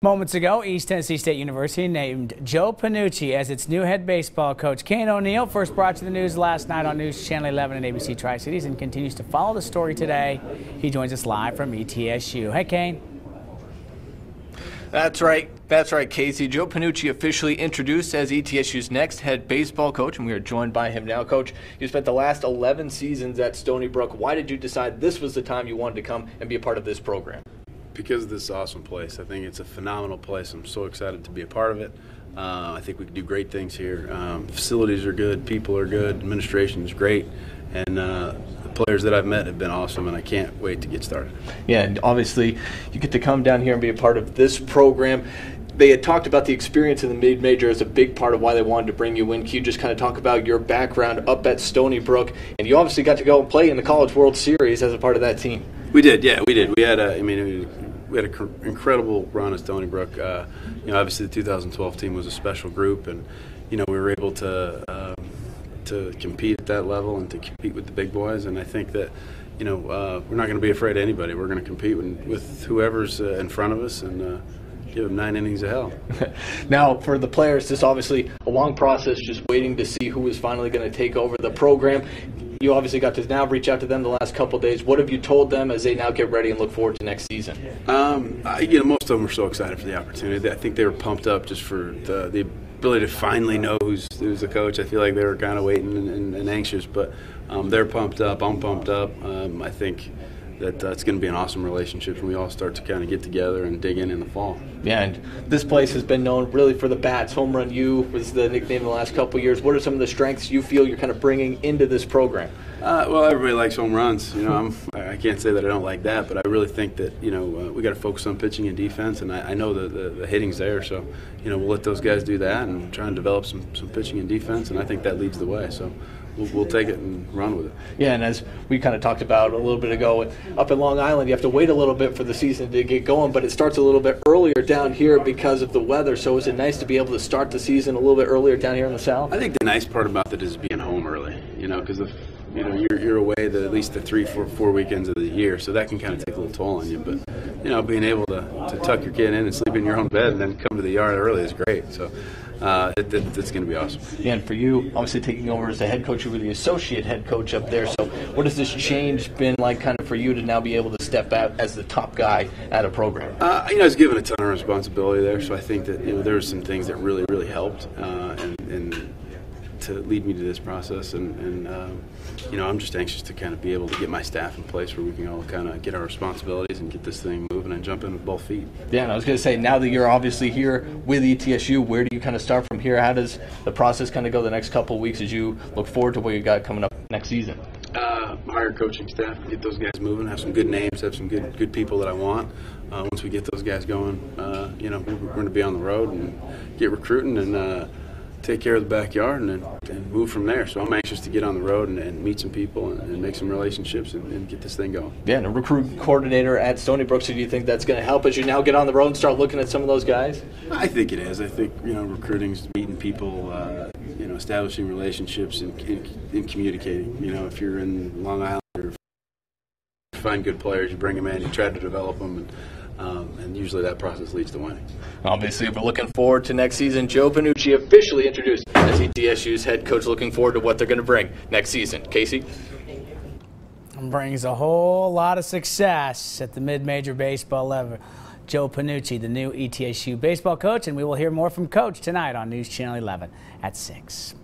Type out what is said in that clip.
Moments ago, East Tennessee State University named Joe Pennucci as its new head baseball coach. Kane O'Neill first brought you the news last night on News Channel 11 and ABC Tri-Cities and continues to follow the story today. He joins us live from ETSU. Hey, Kane. That's right, Casey. Joe Pennucci officially introduced as ETSU's next head baseball coach, and we are joined by him now. Coach, you spent the last 11 seasons at Stony Brook. Why did you decide this was the time you wanted to come and be a part of this program? Because of this awesome place. I think it's a phenomenal place. I'm so excited to be a part of it. I think we can do great things here. Facilities are good, people are good, administration is great, and the players that I've met have been awesome, and I can't wait to get started. Yeah, and obviously you get to come down here and be a part of this program. They had talked about the experience in the mid-major as a big part of why they wanted to bring you in. Can you just kind of talk about your background up at Stony Brook? And you obviously got to go and play in the College World Series as a part of that team. We did, yeah, we did. We had we had an incredible run at Stony Brook. Obviously the 2012 team was a special group, and we were able to compete at that level and to compete with the big boys. And I think that we're not going to be afraid of anybody. We're going to compete with whoever's in front of us and give them 9 innings of hell. Now, for the players, this is obviously a long process, just waiting to see who is finally going to take over the program. You obviously got to now reach out to them the last couple of days. What have you told them as they now get ready and look forward to next season? Most of them were so excited for the opportunity. I think they were pumped up just for the ability to finally know who's the coach. I feel like they were kind of waiting and anxious, but they're pumped up. I'm pumped up. I think that it's going to be an awesome relationship, and we all start to kind of get together and dig in the fall. Yeah, and this place has been known really for the bats. Home Run U was the nickname the last couple of years. What are some of the strengths you feel you're kind of bringing into this program? Well, everybody likes home runs. I can't say that I don't like that, but I really think that we got to focus on pitching and defense, and I know the hitting's there, so we'll let those guys do that and try and develop some pitching and defense, and I think that leads the way. So we'll take it and run with it. Yeah, and as we kind of talked about a little bit ago, up in Long Island, you have to wait a little bit for the season to get going, but it starts a little bit earlier down here because of the weather. So is it nice to be able to start the season a little bit earlier down here in the south? I think the nice part about it is being home early, because if you're away at least the 3-4 weekends of the year, so that can kind of take a little toll on you. But being able to tuck your kid in and sleep in your own bed and then come to the yard early is great. So it's going to be awesome. Yeah, and for you, obviously taking over as the head coach, you were the associate head coach up there. So what has this change been like kind of for you to now be able to step out as the top guy at a program? I was given a ton of responsibility there, so I think that there were some things that really, really helped and to lead me to this process, and I'm just anxious to kind of be able to get my staff in place where we can all kind of get our responsibilities and get this thing moving and jump in with both feet. Yeah, and I was going to say, now that you're obviously here with ETSU, where do you kind of start from here? How does the process kind of go the next couple of weeks as you look forward to what you got coming up next season? Hire coaching staff, get those guys moving, have some good names, have some good people that I want. Once we get those guys going, we're going to be on the road and get recruiting and take care of the backyard and move from there. So I'm anxious to get on the road and meet some people and make some relationships and get this thing going. Yeah, and a recruit coordinator at Stony Brook, so do you think that's going to help as you now get on the road and start looking at some of those guys? I think it is. I think, recruiting is meeting people, establishing relationships and communicating. If you're in Long Island or you find good players, you bring them in, you try to develop them, and usually that process leads to winning. Obviously, we're looking forward to next season. Joe Pennucci officially introduced as ETSU's head coach, looking forward to what they're going to bring next season. Casey? Brings a whole lot of success at the mid-major baseball level. Joe Pennucci, the new ETSU baseball coach, and we will hear more from Coach tonight on News Channel 11 at 6.